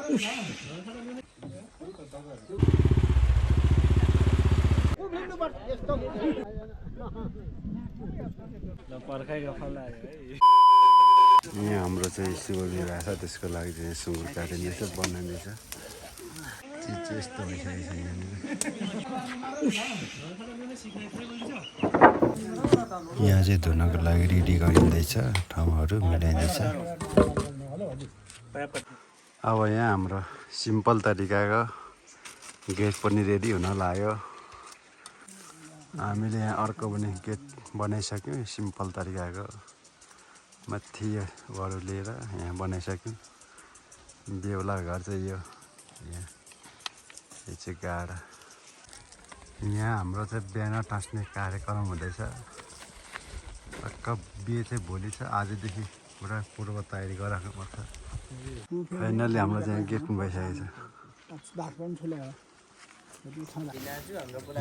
यहाँ हाम्रो चाहिँ सुँगुर बिरुवा छ, त्यसको लागि चाहिँ सुँगुर काटिँदैछ, बनाइँदैछ। चिज चाहिँ यस्तो भइसकेको छ यहाँनिर। यहाँ चाहिँ धुनको लागि रेडी गरिँदैछ, ठाउँहरू मिलाइँदैछ। अब यहाँ हाम्रो सिम्पल तरिकाको गेट पनि रेडी हुन लाग्यो। हामीले यहाँ अर्को पनि गेट बनाइसक्यौँ, सिम्पल तरिकाको माथिबाट लिएर यहाँ बनाइसक्यौँ। बेहुला घर चाहिँ यो चाहिँ गाडा। यहाँ हाम्रो चाहिँ ब्यानर टाँस्ने कार्यक्रम हुँदैछ। पक्का बिहे चाहिँ भोलि छ, आजदेखि पुरा पूर्व तयारी गराउनु पर्छ। फाइनली हाम्रो चाहिँ गेट पनि भइसकेको छ।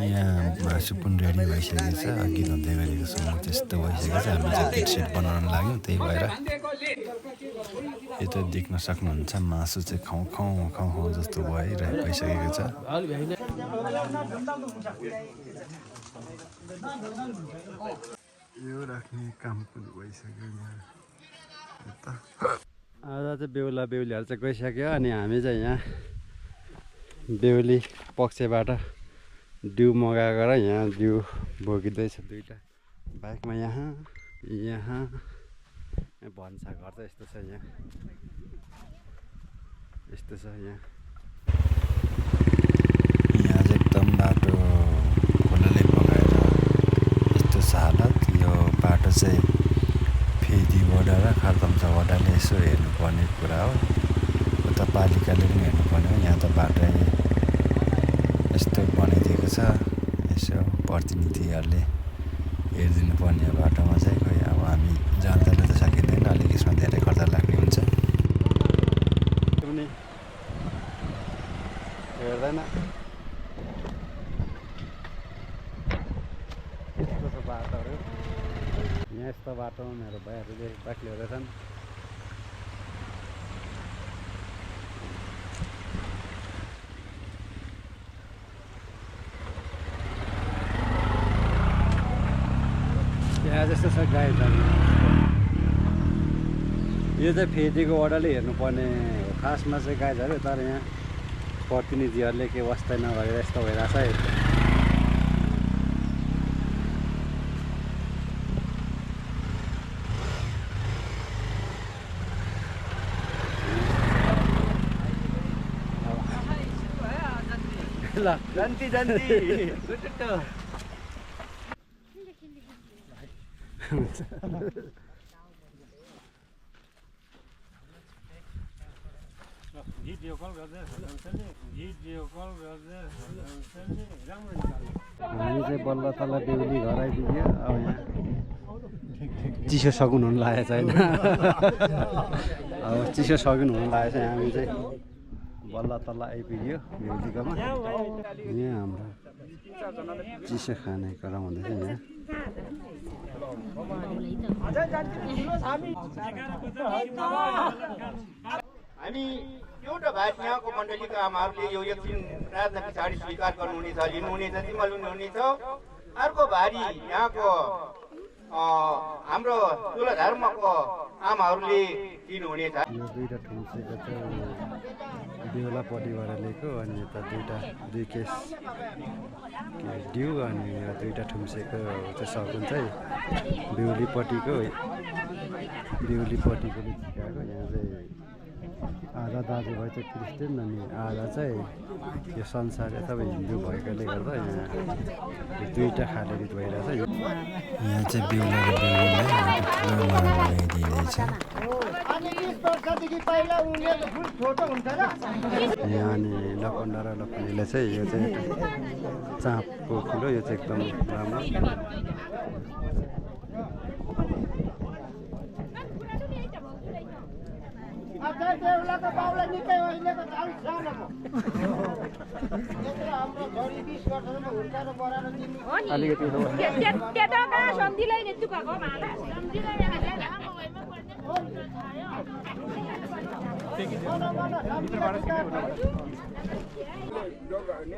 यहाँ मासु पनि रेडी भइसकेको छ, अघि धुँदै गरेको सुँगुर त्यस्तो भइसकेको छ। हामी चाहिँ गेट सेट बनाउन लाग्यौँ, त्यही भएर यता देख्न सक्नुहुन्छ मासु चाहिँ खाउँ खाउँ खाउँ खाउँ जस्तो भइसकेको छ। यो राख्ने काम पनि भइसक्यो। आज चाहिँ बेहुला बेहुलीहरू चाहिँ गइसक्यो, अनि हामी चाहिँ यहाँ बेहुली पक्षबाट डिउ मगाएर यहाँ डिउ बोकिँदैछ। दुईवटा बाइकमा यहाँ भन्सा घर चाहिँ यस्तो छ। यहाँ यस्तो छ। यहाँ चाहिँ एकदम बाटो खोलाले बगाएर यस्तो छ हालत। यो बाटो चाहिँ फेदी वडा र खारतम्सा वडाले यसो हेर्नुपर्ने कुरा हो। उता पालिकाले पनि हेर्नुपर्ने हो। यहाँ त बाटो यस्तो बनाइदिएको छ, यसो प्रतिनिधिहरूले हेरिदिनु पर्ने बाटोमा चाहिँ। खोइ अब हामी जान्दाले त सकिँदैन, अलिक यसमा धेरै खर्च लाग्ने हुन्छ। हेर्दैन यस्तो छ बाटोहरू। यहाँ यस्तो बाटोमा मेरो भाइहरूले बाइक ल्याउँदैछन्। यहाँ जस्तो छ गाई जाने। यो चाहिँ फेदीको वडाले हेर्नुपर्ने हो खासमा चाहिँ गाई झऱ्यो, तर यहाँ प्रतिनिधिहरूले के वास्ता नगरेर यस्तो भइरहेछ है। ल जान्ती हामी चाहिँ बल्ल तल्ल बेहुली घर आइपुग्यो। अब यहाँ चिसो सगुन हुनु लागेको छैन। अब चिसो सगुन हुनु लागेको छ। हामी चाहिँ बल्ल तल्ल आइपुग्यो बेहुलीकोमा। यहाँ हाम्रो चिसो खाने क्रम हुँदैछ। यहाँ हामी एउटा भाइ यहाँको मण्डलीका आमाहरूले यो एकछिन प्रार्थना पछाडि स्वीकार गर्नुहुनेछ, लिनुहुनेछ, जिम्मा लिनुहुनेछ। अर्को भारी यहाँको हाम्रो ठुलो धर्मको आमाहरूले दिनुहुनेछ। यो दुईवटा ठुम्सेको चाहिँ बेहुलापट्टिबाट लिएको, अनि यता दुई केस डिउ, अनि यो दुईवटा ठुम्सेको चाहिँ सकुन चाहिँ बेहुलीपट्टिकोले झिकाएको। यहाँ चाहिँ आधा दाजुभाइ चाहिँ क्रिस्चियन, अनि आधा चाहिँ यो संसार अथवा हिन्दू भएकोले गर्दा यहाँ दुईवटा खाले रीत भइरहेछ। यहाँ चाहिँ बेहुलाको बेहुलीलाई ठुलो माला लगाइदिँदैछ। यहाँ अनि लखन्डा र लखनीले चाहिँ यो चाहिँ चाँपको फुल हो, यो चाहिँ एकदम राम्रो।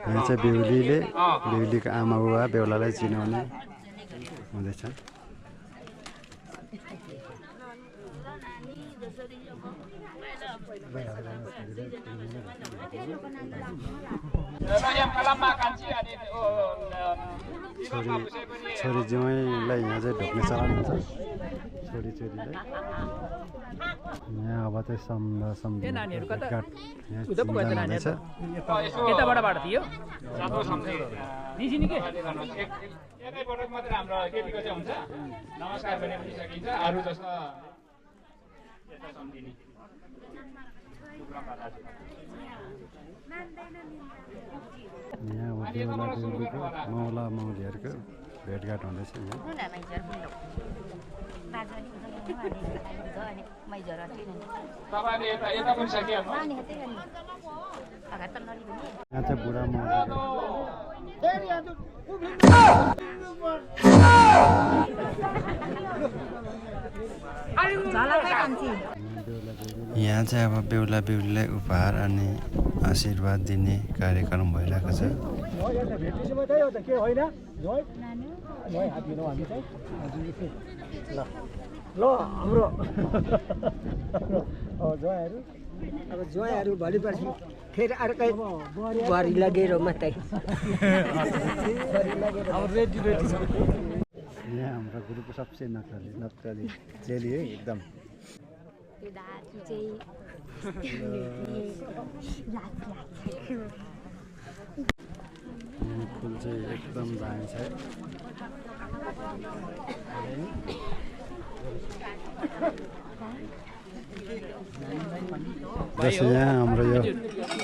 यहाँ चाहिँ बेहुलीको आमा बुबा बेहुलालाई चिनाउने हुँदैछ। छोरी ज्वाइँलाई यहाँ चाहिँ ढोक्ने चलन हुन्छ छोरीलाई। यहाँ अब चाहिँ मौला मौलीहरूको भेटघाट हुँदैछ यहाँ। यहाँ चाहिँ बुढा यहाँ चाहिँ अब बेहुला बेहुलीलाई उपहार अनि आशीर्वाद दिने कार्यक्रम भइरहेको छ। अब ज्वाइँहरू भोलि पर्सि फेरि अर्कै बुहारी लगेर मात्रै यहाँ हाम्रो ग्रुपको सबसे नक्कली चेली है एकदम। फुल चाहिँ एकदम दामी छ। जस्तो यहाँ हाम्रो यो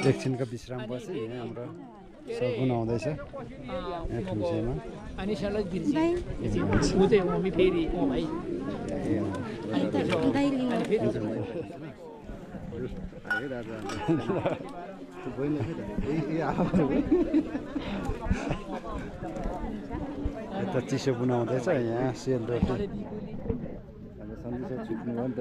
एकछिनको विश्राम पछि यहाँ हाम्रो सगुन आउँदैछ यहाँ ठुल्सेमा। यता चिसो बनाउँदैछ यहाँ सेलरोटी। अब सन्देश छुट्नु हो नि त।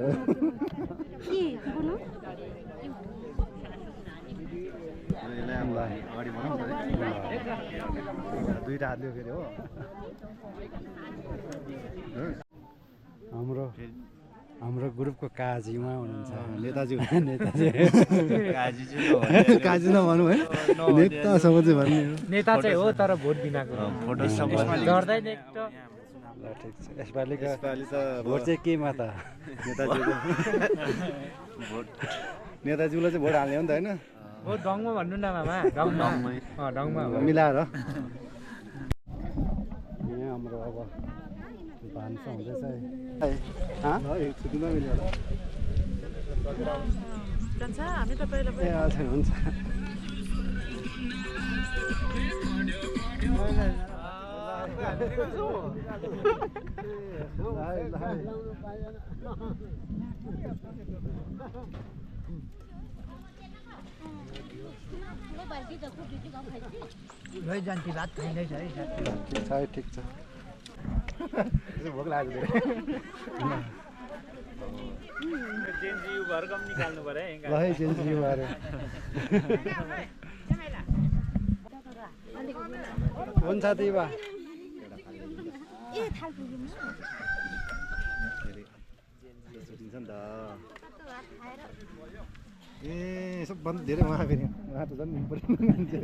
दुईटा हाल्यो फेरि हो। हाम्रो ग्रुपको काजी उहाँ हुनुहुन्छ नेताजी काजी नभनौँ है नेतासम्म चाहिँ भन्ने नेता चाहिँ हो तर भोट बिनाको फोटो ल ठिक छ। यसपालि त भोट चाहिँ केमा त नेताजीलाई चाहिँ भोट हाल्ने हो नि त होइन। हो डङमा भन्नु न मामा डङमा मिलाएर यहाँ हाम्रो अब भान्सा हुँदैछ छुट्टीमा मिल्यो ए हजुर हुन्छ। जान्थी भात खाइँदैछ है ठिक छ भोक लाग्यो ल है जेन्जी भएर हुन्छ त्यही भए ए सबभन्दा धेरै उहाँ फेरि उहाँ त झन् इम्पोर्टेन्ट मान्छे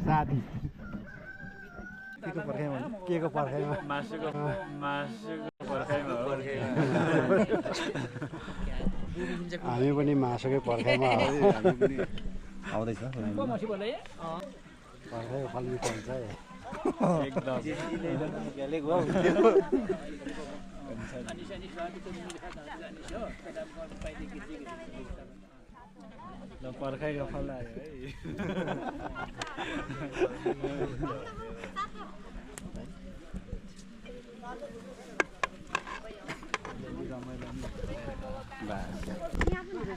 साथी के को पर्खाइमा मासुको पर्खाइमा हामी पनि मासुकै पर्खाइमा आउँदैछ पर्खाइको फल मिठो हुन्छ है पर्खाइको फल आयो है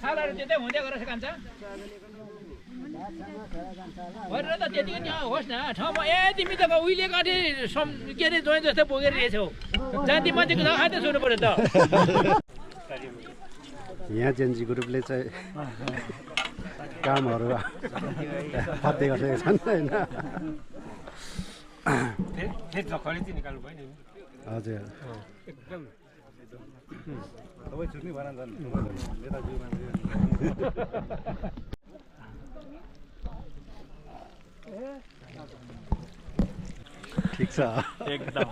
सालाहरू त्यतै हुँदै गरेर खान्छ गरेर त त्यतिकै त्यहाँ होस् न ठाउँमा ए तिमी त उहिले काटे के अरे जोइन जस्तो बोकेर रहेछौ जाति मान्छेको त खाँदै सोध्नु पऱ्यो त यहाँ जेन्जी ग्रुपले चाहिँ कामहरू फत्ते गरिरहेका छन् होइन हजुर ठिक छ एकदम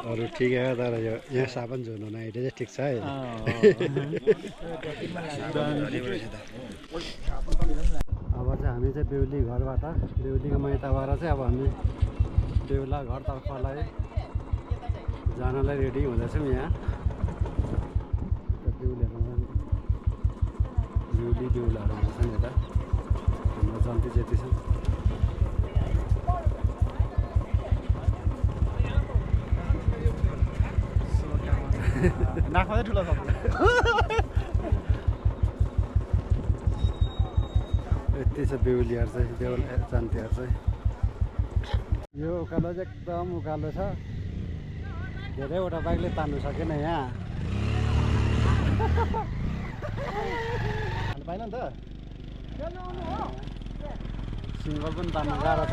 अरू ठिकै हो तर यो यहाँ साबुन झुनु नआइले चाहिँ ठिक छ है अब चाहिँ हामी चाहिँ बेहुली घरबाट बेहुलीको माइतबाट चाहिँ अब हामी बेहुला घरतर्फलाई जानलाई रेडी हुँदैछौँ यहाँ बेहुलीहरू बेहुली बेहुलाहरू हुँदैछन् यता हाम्रो जन्ती जति छन् नाकमा चाहिँ ठुलो छ यति छ बेहुलीहरू चाहिँ बेहुल जान्तीहरू चाहिँ यो उकालो चाहिँ एकदम उकालो छ धेरैवटा बाइकले तान्नु सकेन यहाँ पाइन नि त सिङ्गल पनि तान्नु गाह्रो छ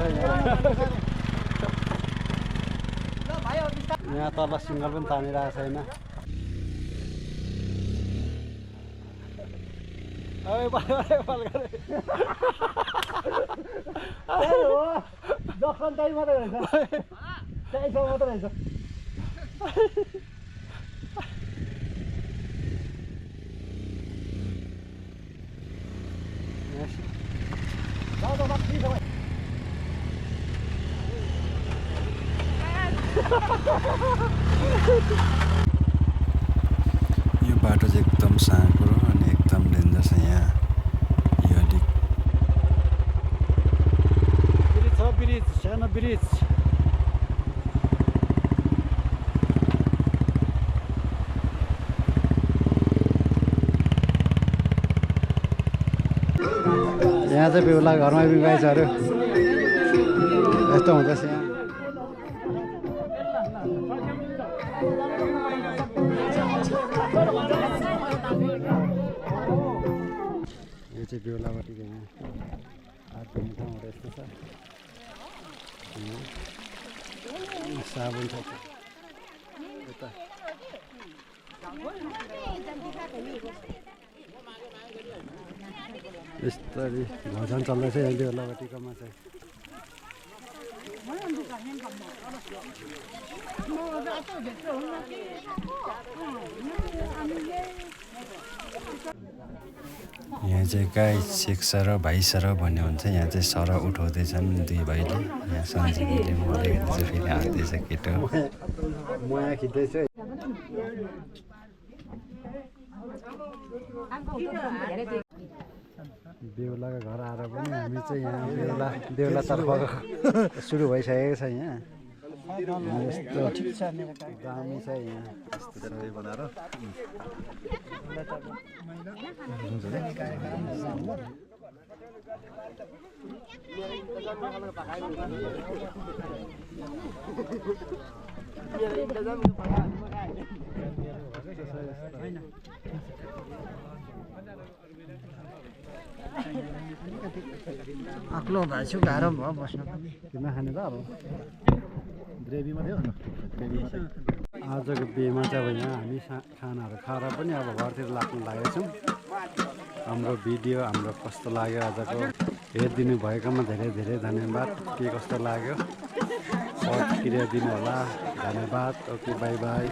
यहाँ तल सिङ्गल पनि तानिरहेको छैन जक्सन चाहिँ मात्रै रहेछ त्यहीसँग मात्रै रहेछ यो बाटो चाहिँ एकदम साँघुरो अनि एकदम डेन्जर छ यहाँ यो अलिक ब्रिज छ ब्रिज सानो ब्रिज यहाँ चाहिँ बेहुला घरमा बिमाइसहरू यस्तो हुँदैछ यहाँ यो चाहिँ बेहुलापट्टिको यहाँ हात धुने ठाउँहरू यस्तो छ साबुन छ यता यस्तरी भजन चल्दैछ यहाँ बेहुलापट्टिकोमा चाहिँ यहाँ चाहिँ गाई सेक्सर भाइसर भन्ने हुन्छ यहाँ चाहिँ सर उठाउँदैछन् दुई भाइले यहाँ सन्जीवीले मरेको चाहिँ फेरि हाल्दैछ केटो मया खिच्दैछु बेहुलाको घर आएर पनि हामी चाहिँ यहाँ बेहुलातर्फ सुरु भइसकेको छ यहाँ यस्तो दामी छ यहाँ यस्तो बनाएर अग्लो भएछु गाह्रो भयो बस्नु किन खाने त अब ग्रेभी मात्रै हो ग्रेभी मात्रै आजको बिहेमा चाहिँ अब यहाँ हामी खानाहरू खाएर पनि अब घरतिर लाग्नु लागेको छौँ हाम्रो भिडियो हाम्रो कस्तो लाग्यो आजको हेरिदिनु भएकोमा धेरै धेरै धन्यवाद के कस्तो लाग्यो प्रतिक्रिया दिनु होला धन्यवाद ओके बाई बाई